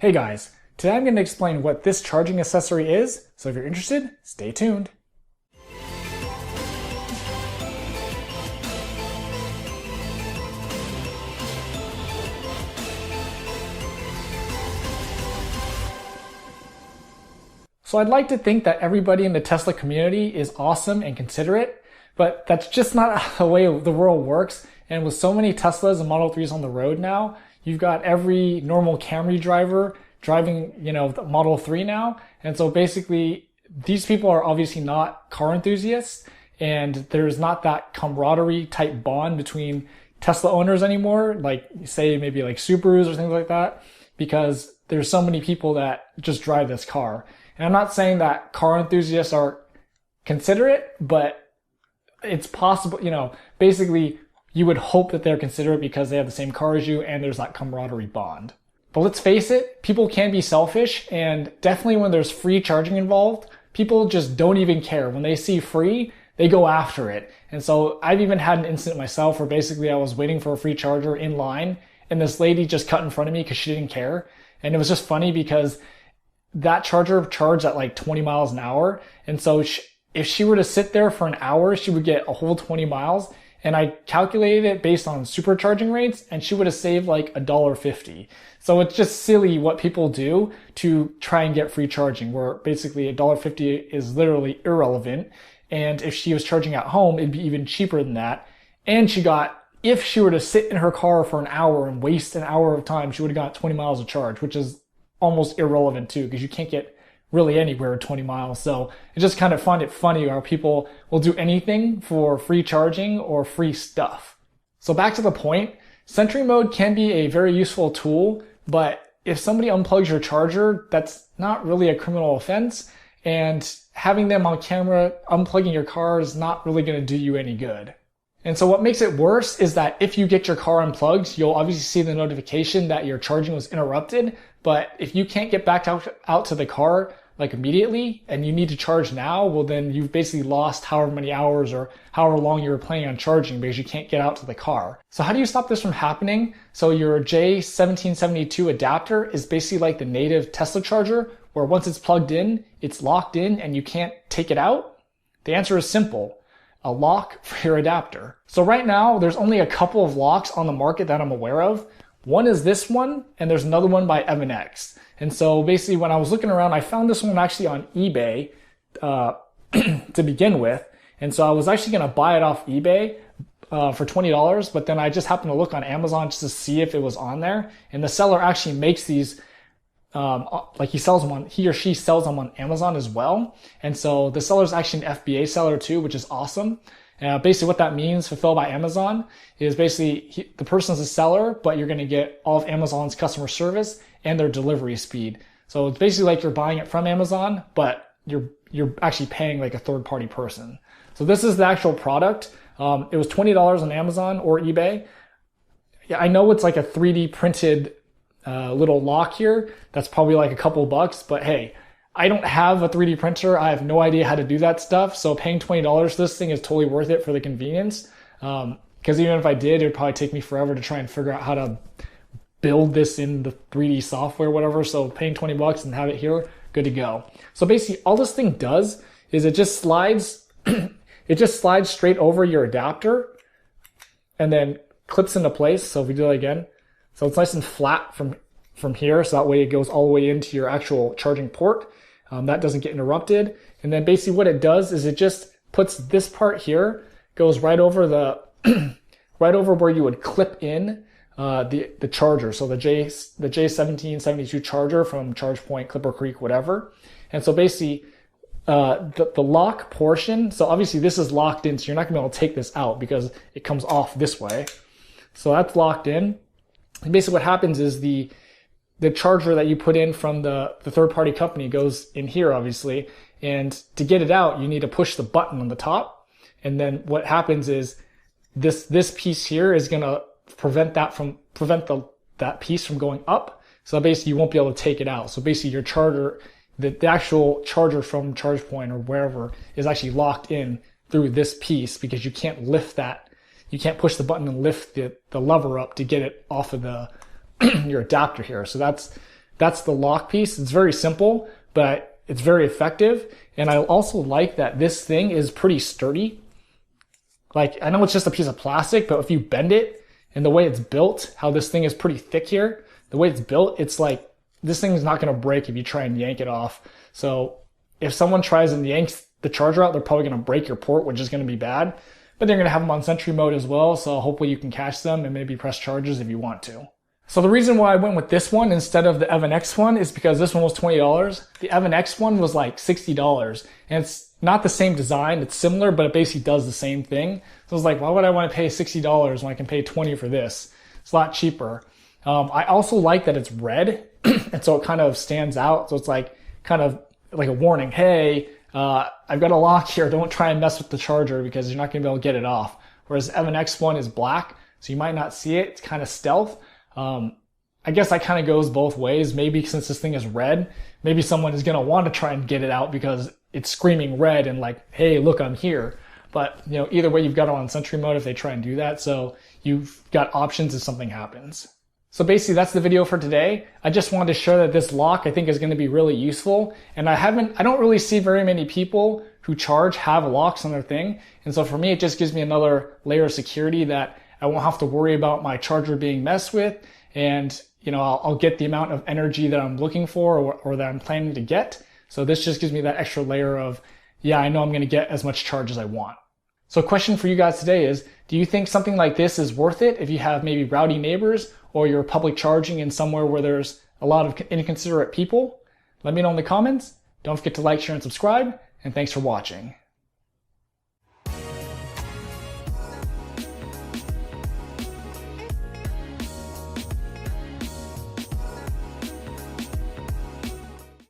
Hey guys, today I'm going to explain what this charging accessory is, so if you're interested, stay tuned. So I'd like to think that everybody in the Tesla community is awesome and considerate, but that's just not the way the world works. And with so many Teslas and Model 3s on the road now, you've got every normal Camry driver driving, the Model 3 now. And so basically, these people are obviously not car enthusiasts, and there's not that camaraderie type bond between Tesla owners anymore, like say maybe like Subarus or things like that, because there's so many people that just drive this car. And I'm not saying that car enthusiasts are considerate, but it's possible, basically you would hope that they're considerate because they have the same car as you and there's that camaraderie bond. But let's face it, people can be selfish, and definitely when there's free charging involved, people just don't even care. When they see free, they go after it. And so I've even had an incident myself where basically I was waiting for a free charger in line and this lady just cut in front of me because she didn't care. And it was just funny because that charger charged at like 20 miles an hour. And so if she were to sit there for an hour, she would get a whole 20 miles. And I calculated it based on supercharging rates, and she would have saved like $1.50. So it's just silly what people do to try and get free charging, where basically $1.50 is literally irrelevant. And if she was charging at home, it'd be even cheaper than that. And if she were to sit in her car for an hour and waste an hour of time, she would have got 20 miles of charge, which is almost irrelevant too, because you can't get really anywhere 20 miles. So I just kind of find it funny how people will do anything for free charging or free stuff. So back to the point, Sentry mode can be a very useful tool, but if somebody unplugs your charger, that's not really a criminal offense, and having them on camera unplugging your car is not really going to do you any good. And so what makes it worse is that if you get your car unplugged, you'll obviously see the notification that your charging was interrupted. But if you can't get back out to the car like immediately and you need to charge now, well then you've basically lost however many hours or however long you were planning on charging because you can't get out to the car. So how do you stop this from happening? So your J1772 adapter is basically like the native Tesla charger, where once it's plugged in, it's locked in and you can't take it out. The answer is simple. A lock for your adapter. So right now, there's only a couple of locks on the market that I'm aware of. One is this one, and there's another one by X. And so basically when I was looking around, I found this one actually on eBay to begin with. And so I was actually going to buy it off eBay for $20, but then I just happened to look on Amazon just to see if it was on there. And the seller actually makes these he or she sells them on Amazon as well. And so the seller is actually an FBA seller too, which is awesome. Basically what that means, fulfilled by Amazon, is basically the person's a seller, but you're going to get all of Amazon's customer service and their delivery speed. So it's basically like you're buying it from Amazon, but you're actually paying like a third party person. So this is the actual product. It was $20 on Amazon or eBay. Yeah, I know it's like a 3D printed little lock here. That's probably like a couple bucks, but hey, I don't have a 3D printer. I have no idea how to do that stuff. So paying $20 for this thing is totally worth it for the convenience. Because even if I did, it would probably take me forever to try and figure out how to build this in the 3D software, whatever. So paying 20 bucks and have it here, good to go. So basically all this thing does is it just slides, straight over your adapter and then clips into place. So if we do that again, so it's nice and flat from here. So that way it goes all the way into your actual charging port. That doesn't get interrupted. And then basically what it does is it just puts this part here, goes right over right over where you would clip in the charger. So the J1772 charger from ChargePoint, Clipper Creek, whatever. And so basically the lock portion, so obviously this is locked in, so you're not gonna be able to take this out because it comes off this way. So that's locked in. And basically what happens is the charger that you put in from the third party company goes in here, obviously. And to get it out, you need to push the button on the top. And then what happens is this piece here is going to prevent that piece from going up. So basically you won't be able to take it out. So basically your charger, the actual charger from ChargePoint or wherever is actually locked in through this piece because you can't lift that. You can't push the button and lift the lever up to get it off of your adapter here. So that's That's the lock piece. It's very simple, but it's very effective. And I also like that this thing is pretty sturdy. Like, I know it's just a piece of plastic, but if you bend it and the way it's built, how this thing is pretty thick here, the way it's built, it's like, this thing is not going to break if you try and yank it off. So if someone tries and yanks the charger out, they're probably going to break your port, which is going to be bad. But they're going to have them on Sentry mode as well, so hopefully you can catch them and maybe press charges if you want to. So the reason why I went with this one instead of the Evan X one is because this one was $20. The Evan X one was like $60. And it's not the same design, it's similar, but it basically does the same thing. So I was like, why would I want to pay $60 when I can pay $20 for this? It's a lot cheaper. I also like that it's red, and so it kind of stands out. So it's like kind of like a warning, hey, I've got a lock here, don't try and mess with the charger because you're not going to be able to get it off. Whereas Evan X one is black, so you might not see it. It's kind of stealth. I guess that kind of goes both ways. Maybe since this thing is red, maybe someone is going to want to try and get it out because it's screaming red and like, hey, look, I'm here. But, you know, either way, you've got it on Sentry mode if they try and do that. So you've got options if something happens. So basically that's the video for today. I just wanted to show that this lock I think is going to be really useful. And I don't really see very many people who charge have locks on their thing. And so for me, it just gives me another layer of security that I won't have to worry about my charger being messed with. And, you know, I'll get the amount of energy that I'm looking for or that I'm planning to get. So this just gives me that extra layer of, yeah, I know I'm going to get as much charge as I want. So a question for you guys today is, do you think something like this is worth it if you have maybe rowdy neighbors or you're public charging in somewhere where there's a lot of inconsiderate people? Let me know in the comments. Don't forget to like, share, and subscribe, and thanks for watching.